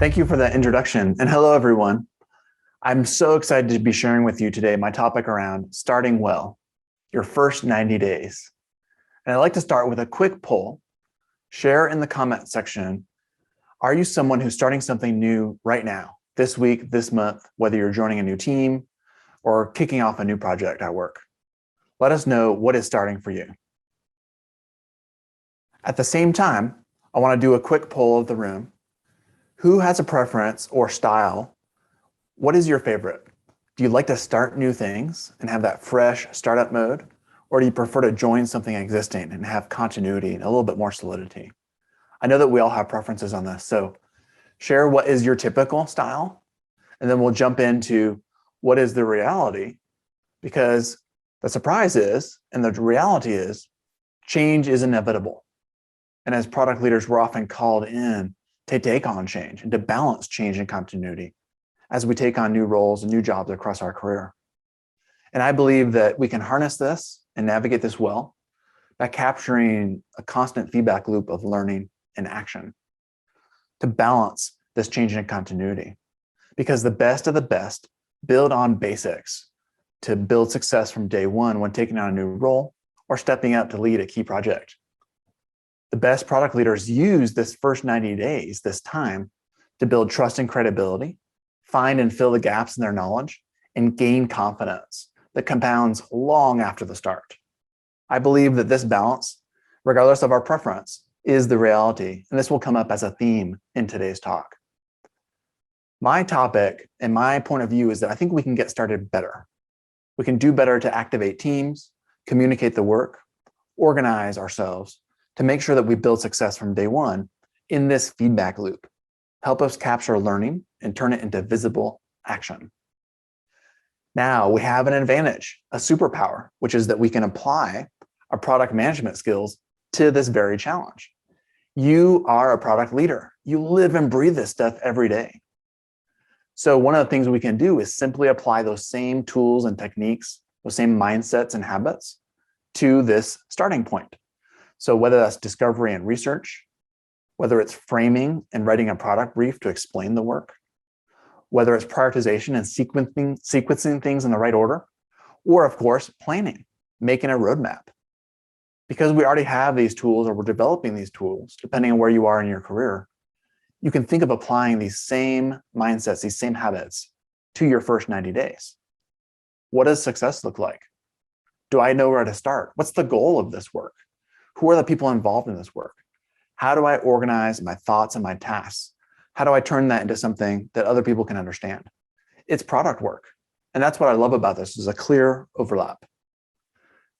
Thank you for that introduction. And hello, everyone. I'm so excited to be sharing with you today my topic around starting well, your first 90 days. And I'd like to start with a quick poll. Share in the comment section, are you someone who's starting something new right now, this week, this month, whether you're joining a new team or kicking off a new project at work? Let us know what is starting for you. At the same time, I want to do a quick poll of the room. Who has a preference or style? What is your favorite? Do you like to start new things and have that fresh startup mode? Or do you prefer to join something existing and have continuity and a little bit more solidity? I know that we all have preferences on this, so share what is your typical style, and then we'll jump into what is the reality, because the surprise is, and the reality is, change is inevitable. And as product leaders, we're often called in to take on change and to balance change and continuity as we take on new roles and new jobs across our career. And I believe that we can harness this and navigate this well by capturing a constant feedback loop of learning and action to balance this change and continuity. Because the best of the best build on basics to build success from day one when taking on a new role or stepping up to lead a key project. The best product leaders use this first 90 days, this time, to build trust and credibility, find and fill the gaps in their knowledge, and gain confidence that compounds long after the start. I believe that this balance, regardless of our preference, is the reality, and this will come up as a theme in today's talk. My topic and my point of view is that I think we can get started better. We can do better to activate teams, communicate the work, organize ourselves, to make sure that we build success from day one in this feedback loop. Help us capture learning and turn it into visible action. Now we have an advantage, a superpower, which is that we can apply our product management skills to this very challenge. You are a product leader. You live and breathe this stuff every day. So one of the things we can do is simply apply those same tools and techniques, those same mindsets and habits to this starting point. So whether that's discovery and research, whether it's framing and writing a product brief to explain the work, whether it's prioritization and sequencing things in the right order, or of course, planning, making a roadmap. Because we already have these tools or we're developing these tools, depending on where you are in your career, you can think of applying these same mindsets, these same habits to your first 90 days. What does success look like? Do I know where to start? What's the goal of this work? Who are the people involved in this work? How do I organize my thoughts and my tasks? How do I turn that into something that other people can understand? It's product work. And that's what I love about this, is a clear overlap.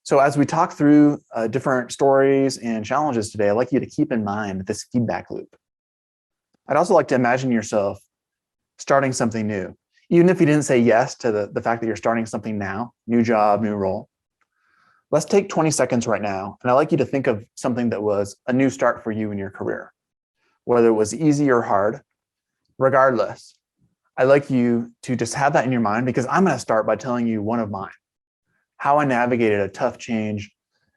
So as we talk through different stories and challenges today, I'd like you to keep in mind this feedback loop. I'd also like to imagine yourself starting something new, even if you didn't say yes to the fact that you're starting something now, new job, new role. Let's take 20 seconds right now, and I'd like you to think of something that was a new start for you in your career, whether it was easy or hard. Regardless, I'd like you to just have that in your mind, because I'm going to start by telling you one of mine, how I navigated a tough change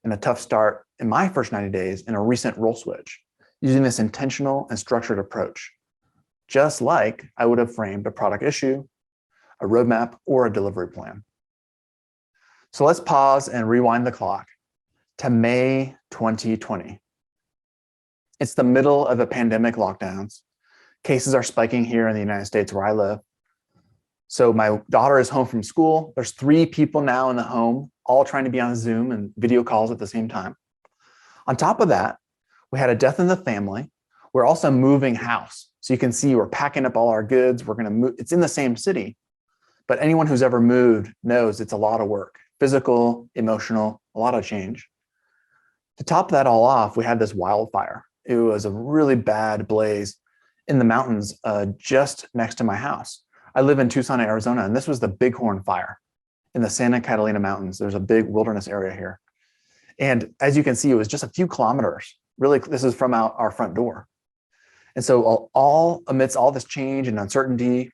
and a tough start in my first 90 days in a recent role switch, using this intentional and structured approach, just like I would have framed a product issue, a roadmap, or a delivery plan. So let's pause and rewind the clock to May 2020. It's the middle of the pandemic lockdowns. Cases are spiking here in the United States where I live. So my daughter is home from school. There's 3 people now in the home, all trying to be on Zoom and video calls at the same time. On top of that, we had a death in the family. We're also moving house. So you can see we're packing up all our goods. We're going to move. It's in the same city, but anyone who's ever moved knows it's a lot of work. Physical, emotional, a lot of change. To top that all off, we had this wildfire. It was a really bad blaze in the mountains just next to my house. I live in Tucson, Arizona, and this was the Bighorn Fire in the Santa Catalina Mountains. There's a big wilderness area here. And as you can see, it was just a few kilometers. Really, this is from our front door. And so all amidst all this change and uncertainty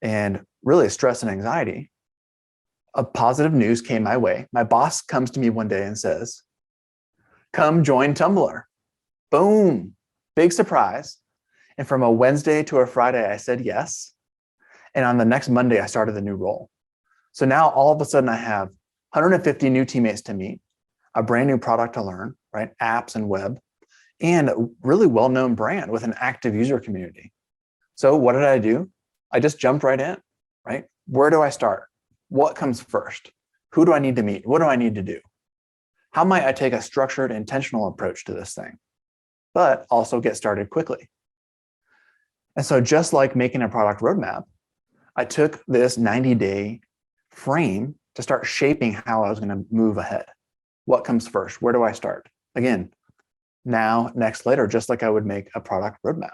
and really stress and anxiety, a positive news came my way. My boss comes to me one day and says, "Come join Tumblr." Boom, big surprise. And from a Wednesday to a Friday, I said yes. And on the next Monday, I started the new role. So now all of a sudden I have 150 new teammates to meet, a brand new product to learn, right? Apps and web, and a really well-known brand with an active user community. So what did I do? I just jumped right in, right? Where do I start? What comes first? Who do I need to meet? What do I need to do? How might I take a structured, intentional approach to this thing, but also get started quickly? And so just like making a product roadmap, I took this 90-day frame to start shaping how I was going to move ahead. What comes first? Where do I start? Again, now, next, later, just like I would make a product roadmap.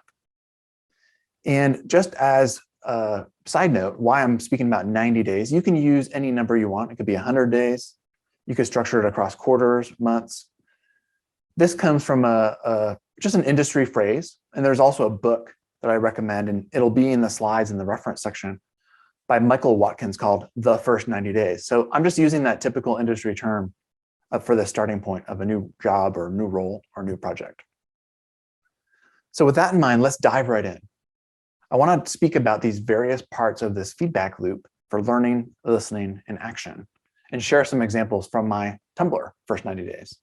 And just as a side note, why I'm speaking about 90 days, you can use any number you want. It could be 100 days. You could structure it across quarters, months. This comes from just an industry phrase. And there's also a book that I recommend, and it'll be in the slides in the reference section, by Michael Watkins, called The First 90 Days. So I'm just using that typical industry term for the starting point of a new job or new role or new project. So with that in mind, let's dive right in. I want to speak about these various parts of this feedback loop for learning, listening, and action, and share some examples from my Tumblr first 90 days.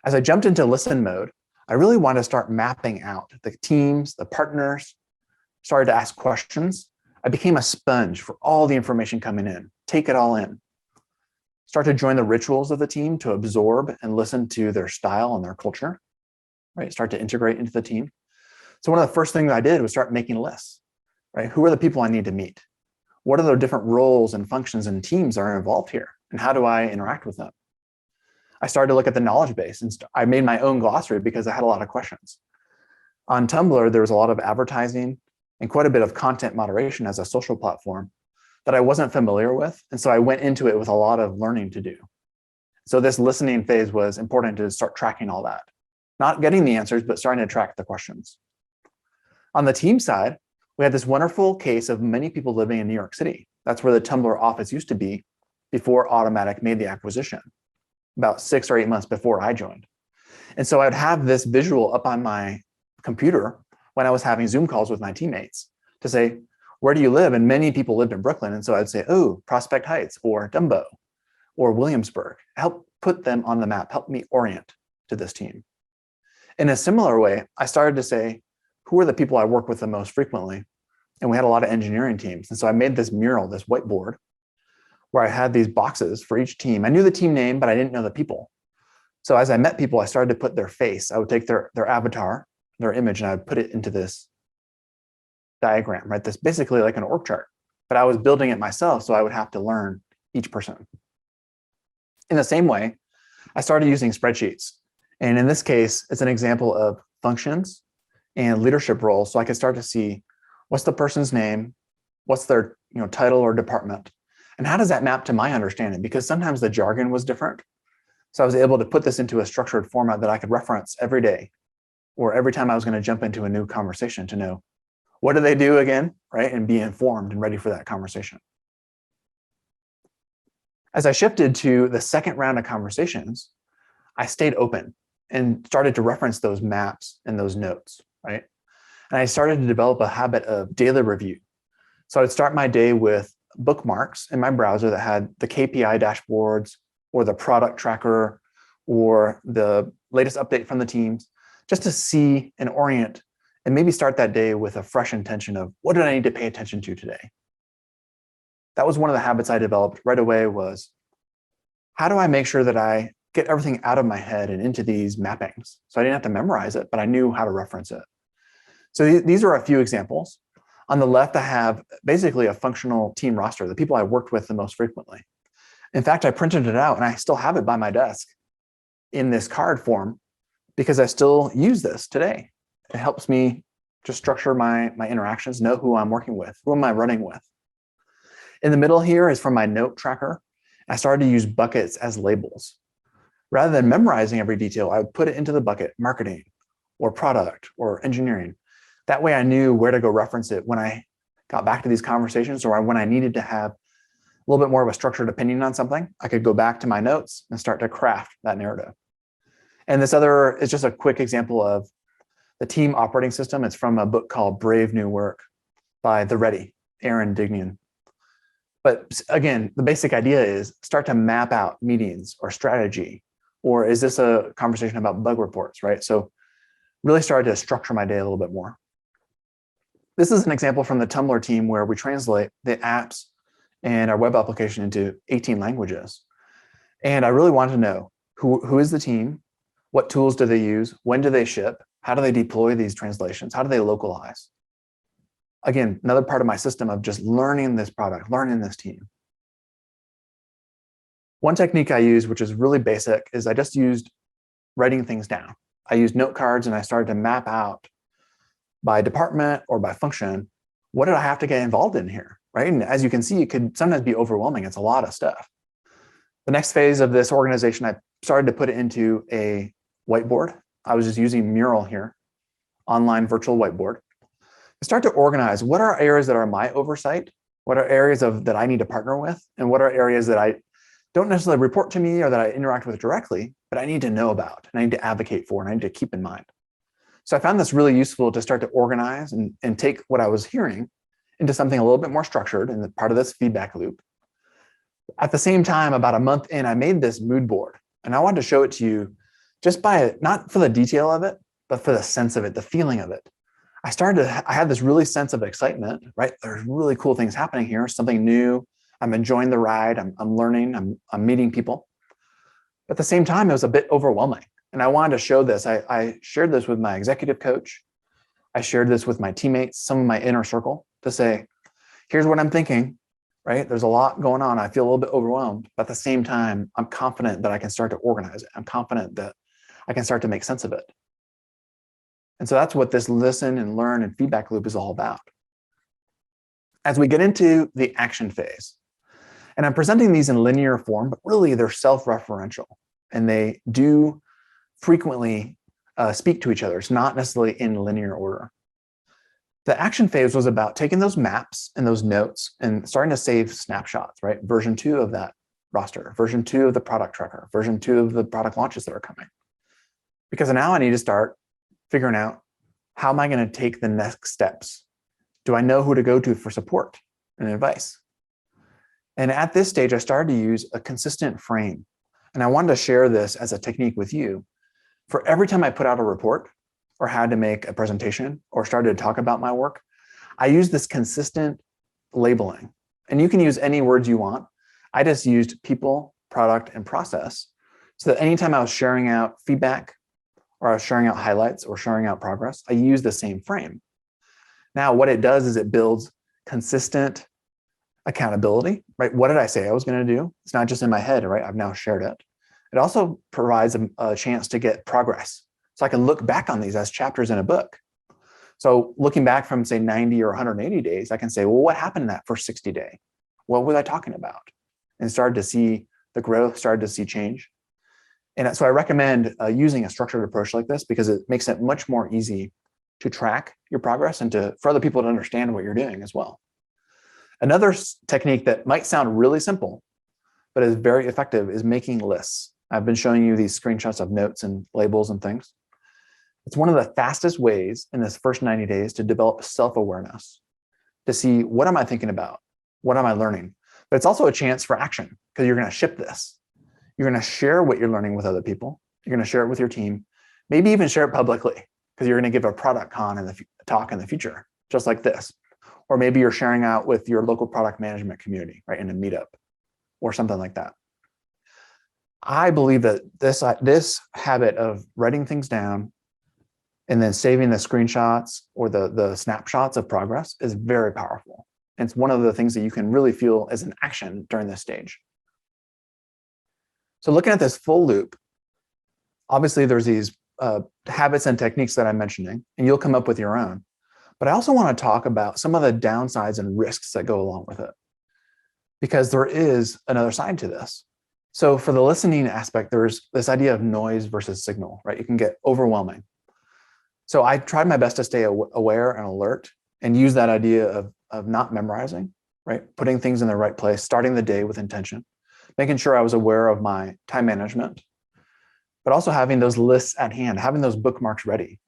As I jumped into listen mode, I really wanted to start mapping out the teams, the partners, started to ask questions. I became a sponge for all the information coming in, take it all in. Start to join the rituals of the team to absorb and listen to their style and their culture, right? Start to integrate into the team. So one of the first things I did was start making lists, right? Who are the people I need to meet? What are the different roles and functions and teams that are involved here? And how do I interact with them? I started to look at the knowledge base, and I made my own glossary because I had a lot of questions. On Tumblr, there was a lot of advertising and quite a bit of content moderation as a social platform that I wasn't familiar with. And so I went into it with a lot of learning to do. So this listening phase was important to start tracking all that. Not getting the answers, but starting to track the questions. On the team side, we had this wonderful case of many people living in New York City. That's where the Tumblr office used to be before Automatic made the acquisition, about 6 or 8 months before I joined. And so I'd have this visual up on my computer when I was having Zoom calls with my teammates to say, where do you live? And many people lived in Brooklyn. And so I'd say, oh, Prospect Heights or Dumbo or Williamsburg. Help put them on the map, help me orient to this team. In a similar way, I started to say, who are the people I work with the most frequently? And we had a lot of engineering teams. And so I made this mural, this whiteboard, where I had these boxes for each team. I knew the team name, but I didn't know the people. So as I met people, I started to put their face. I would take their avatar, their image, and I would put it into this diagram, right? This basically like an org chart, but I was building it myself, so I would have to learn each person. In the same way, I started using spreadsheets. And in this case, it's an example of functions and leadership roles. So I could start to see what's the person's name, what's their title or department, and how does that map to my understanding? Because sometimes the jargon was different. So I was able to put this into a structured format that I could reference every day or every time I was going to jump into a new conversation to know what do they do again, right? And be informed and ready for that conversation. As I shifted to the second round of conversations, I stayed open and started to reference those maps and those notes, right? And I started to develop a habit of daily review. So I'd start my day with bookmarks in my browser that had the KPI dashboards or the product tracker or the latest update from the teams, just to see and orient and maybe start that day with a fresh intention of what did I need to pay attention to today? That was one of the habits I developed right away was, how do I make sure that I get everything out of my head and into these mappings? So I didn't have to memorize it, but I knew how to reference it. So these are a few examples. On the left, I have basically a functional team roster, the people I worked with the most frequently. In fact, I printed it out and I still have it by my desk in this card form because I still use this today. It helps me just structure my interactions, know who I'm working with, who am I running with. In the middle here is from my note tracker. I started to use buckets as labels. Rather than memorizing every detail, I would put it into the bucket, marketing or product or engineering. That way I knew where to go reference it when I got back to these conversations or when I needed to have a little bit more of a structured opinion on something. I could go back to my notes and start to craft that narrative. And this other is just a quick example of The team operating system is from a book called Brave New Work by the Ready, Aaron Dignan. But again, the basic idea is start to map out meetings or strategy, or is this a conversation about bug reports, right? So really started to structure my day a little bit more. This is an example from the Tumblr team where we translate the apps and our web application into 18 languages. And I really wanted to know who is the team, what tools do they use, when do they ship, how do they deploy these translations, how do they localize? Again, another part of my system of just learning this product, learning this team. One technique I use, which is really basic, is I just used writing things down. I used note cards and I started to map out by department or by function, what did I have to get involved in here, right? And as you can see, it could sometimes be overwhelming. It's a lot of stuff. The next phase of this organization, I started to put it into a whiteboard. I was just using Mural here, online virtual whiteboard. I start to organize what are areas that are my oversight, what are areas that I need to partner with, and what are areas that I don't necessarily report to me or that I interact with directly, but I need to know about and I need to advocate for and I need to keep in mind. So I found this really useful to start to organize and take what I was hearing into something a little bit more structured and part of this feedback loop. At the same time, about a month in, I made this mood board and I wanted to show it to you just by not for the detail of it, but for the sense of it, the feeling of it. I had this really sense of excitement, right? There's really cool things happening here, something new. I'm enjoying the ride. I'm learning. I'm meeting people. But at the same time, it was a bit overwhelming. And I wanted to show this. I shared this with my executive coach. I shared this with my teammates, some of my inner circle to say, here's what I'm thinking, right? There's a lot going on. I feel a little bit overwhelmed, but at the same time, I'm confident that I can start to organize it. I'm confident that I can start to make sense of it. And so that's what this listen and learn and feedback loop is all about. As we get into the action phase, and I'm presenting these in linear form, but really they're self-referential and they do frequently speak to each other. It's not necessarily in linear order. The action phase was about taking those maps and those notes and starting to save snapshots, right? Version 2 of that roster, version 2 of the product tracker, version 2 of the product launches that are coming. Because now I need to start figuring out how am I going to take the next steps? Do I know who to go to for support and advice? And at this stage, I started to use a consistent frame. And I wanted to share this as a technique with you. For every time I put out a report or had to make a presentation or started to talk about my work, I use this consistent labeling. And you can use any words you want. I just used people, product, and process so that anytime I was sharing out feedback or I was sharing out highlights or sharing out progress, I use the same frame. Now, what it does is it builds consistent accountability, right? What did I say I was going to do? It's not just in my head, right? I've now shared it. It also provides a chance to get progress. So I can look back on these as chapters in a book. So looking back from say 90 or 180 days, I can say, well, what happened in that first 60 day? What was I talking about? And started to see the growth, started to see change. And so I recommend using a structured approach like this because it makes it much more easy to track your progress and for other people to understand what you're doing as well. Another technique that might sound really simple, but is very effective is making lists. I've been showing you these screenshots of notes and labels and things. It's one of the fastest ways in this first 90 days to develop self-awareness, to see what am I thinking about? What am I learning? But it's also a chance for action because you're going to ship this. You're going to share what you're learning with other people. You're going to share it with your team, maybe even share it publicly because you're going to give a product talk in the future, just like this. Or maybe you're sharing out with your local product management community, right, in a meetup or something like that. I believe that this habit of writing things down and then saving the screenshots or the snapshots of progress is very powerful. And it's one of the things that you can really feel as an action during this stage. So looking at this full loop, obviously there's these habits and techniques that I'm mentioning, and you'll come up with your own. But I also want to talk about some of the downsides and risks that go along with it, because there is another side to this. So for the listening aspect, there's this idea of noise versus signal, right? It can get overwhelming. So I tried my best to stay aware and alert and use that idea of not memorizing, right? Putting things in the right place, starting the day with intention, making sure I was aware of my time management, but also having those lists at hand, having those bookmarks ready.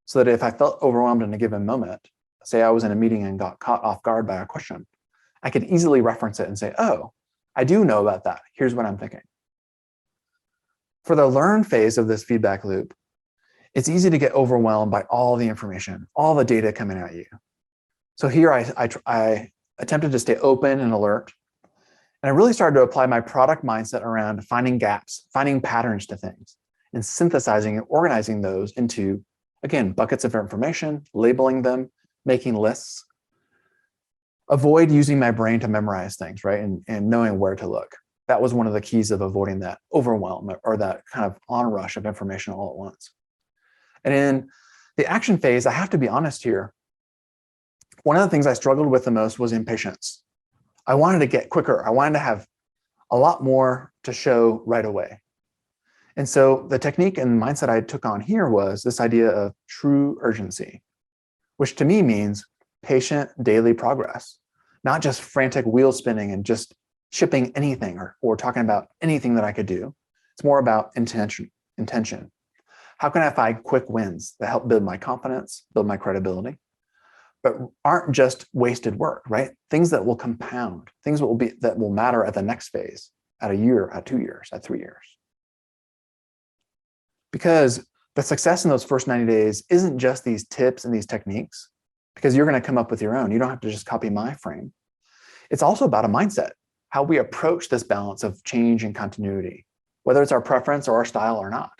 so that if I felt overwhelmed in a given moment, say I was in a meeting and got caught off guard by a question, I could easily reference it and say, oh, I do know about that. Here's what I'm thinking. For the learn phase of this feedback loop, it's easy to get overwhelmed by all the information, all the data coming at you. So here I attempted to stay open and alert. And I really started to apply my product mindset around finding gaps, finding patterns to things, and synthesizing and organizing those into, again, buckets of information, labeling them, making lists. Avoid using my brain to memorize things, right? And knowing where to look. That was one of the keys of avoiding that overwhelm or that kind of onrush of information all at once. And in the action phase, I have to be honest here. One of the things I struggled with the most was impatience. I wanted to get quicker. I wanted to have a lot more to show right away. And so the technique and mindset I took on here was this idea of true urgency, which to me means patient daily progress, not just frantic wheel spinning and just shipping anything or talking about anything that I could do. It's more about intention. How can I find quick wins that help build my confidence, build my credibility, but aren't just wasted work, right? Things that will compound, things that will matter at the next phase, at a year, at 2 years, at 3 years. Because the success in those first 90 days isn't just these tips and these techniques, because you're going to come up with your own. You don't have to just copy my frame. It's also about a mindset, how we approach this balance of change and continuity, whether it's our preference or our style or not.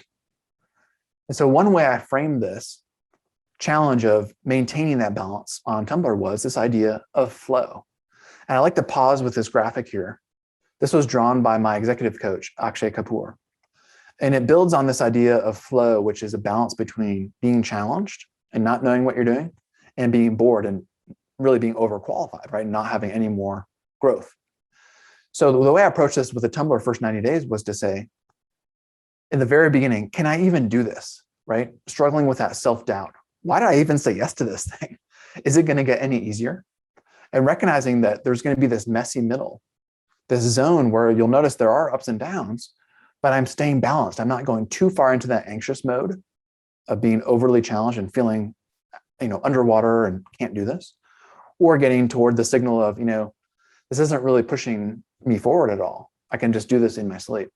And so one way I framed this challenge of maintaining that balance on Tumblr was this idea of flow. And I like to pause with this graphic here. This was drawn by my executive coach, Akshay Kapoor. And it builds on this idea of flow, which is a balance between being challenged and not knowing what you're doing and being bored and really being overqualified, right? Not having any more growth. So the way I approached this with the Tumblr first 90 days was to say, in the very beginning, can I even do this, right? Struggling with that self-doubt. Why did I even say yes to this thing? Is it going to get any easier? And recognizing that there's going to be this messy middle, this zone where you'll notice there are ups and downs, but I'm staying balanced. I'm not going too far into that anxious mode of being overly challenged and feeling, underwater and can't do this, or getting toward the signal of, this isn't really pushing me forward at all. I can just do this in my sleep.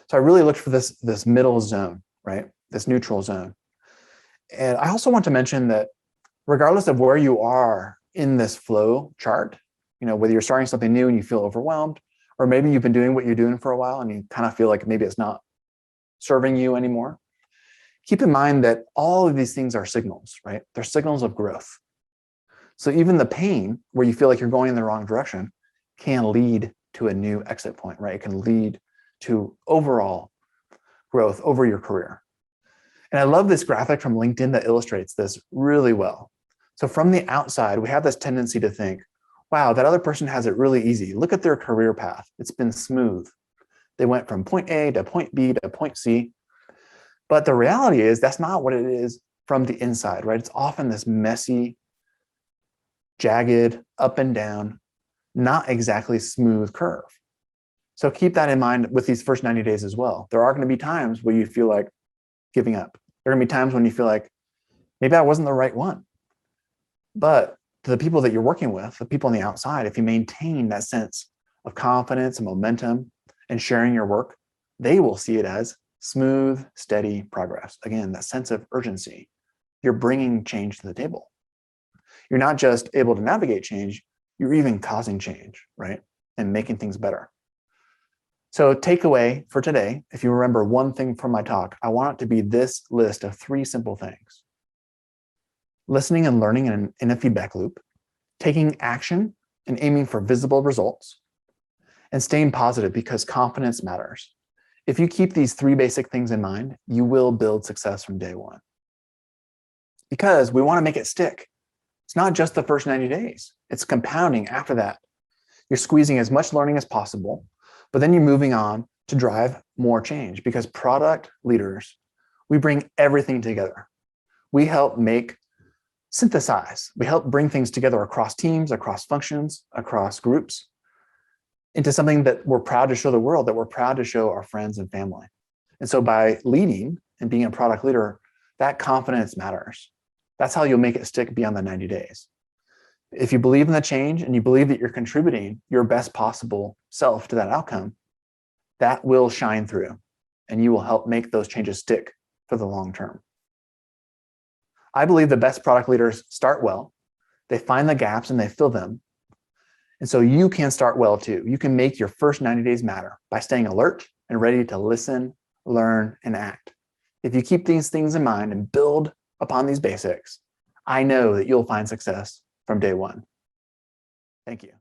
So I really looked for this middle zone, right? This neutral zone. And I also want to mention that regardless of where you are in this flow chart, whether you're starting something new and you feel overwhelmed, or maybe you've been doing what you're doing for a while and you kind of feel like maybe it's not serving you anymore, keep in mind that all of these things are signals, right? They're signals of growth. So even the pain where you feel like you're going in the wrong direction can lead to a new exit point, right? It can lead to overall growth over your career. And I love this graphic from LinkedIn that illustrates this really well. So from the outside, we have this tendency to think, wow, that other person has it really easy. Look at their career path. It's been smooth. They went from point A to point B to point C. But the reality is that's not what it is from the inside, right? It's often this messy, jagged, up and down, not exactly smooth curve. So keep that in mind with these first 90 days as well. There are going to be times where you feel like giving up. There are going to be times when you feel like maybe I wasn't the right one. But to the people that you're working with, the people on the outside, if you maintain that sense of confidence and momentum and sharing your work, they will see it as smooth, steady progress. Again, that sense of urgency. You're bringing change to the table. You're not just able to navigate change, you're even causing change, right? And making things better. So takeaway for today, if you remember one thing from my talk, I want it to be this list of 3 simple things. Listening and learning in a feedback loop, taking action and aiming for visible results, and staying positive because confidence matters. If you keep these 3 basic things in mind, you will build success from day one. Because we want to make it stick. It's not just the first 90 days. It's compounding after that. You're squeezing as much learning as possible, but then you're moving on to drive more change because product leaders, we bring everything together. We help synthesize. We help bring things together across teams, across functions, across groups into something that we're proud to show the world, that we're proud to show our friends and family. And so by leading and being a product leader, that confidence matters. That's how you'll make it stick beyond the 90 days. If you believe in the change and you believe that you're contributing your best possible self to that outcome, that will shine through and you will help make those changes stick for the long term. I believe the best product leaders start well, they find the gaps and they fill them. And so you can start well too. You can make your first 90 days matter by staying alert and ready to listen, learn, and act. If you keep these things in mind and build upon these basics, I know that you'll find success from day one. Thank you.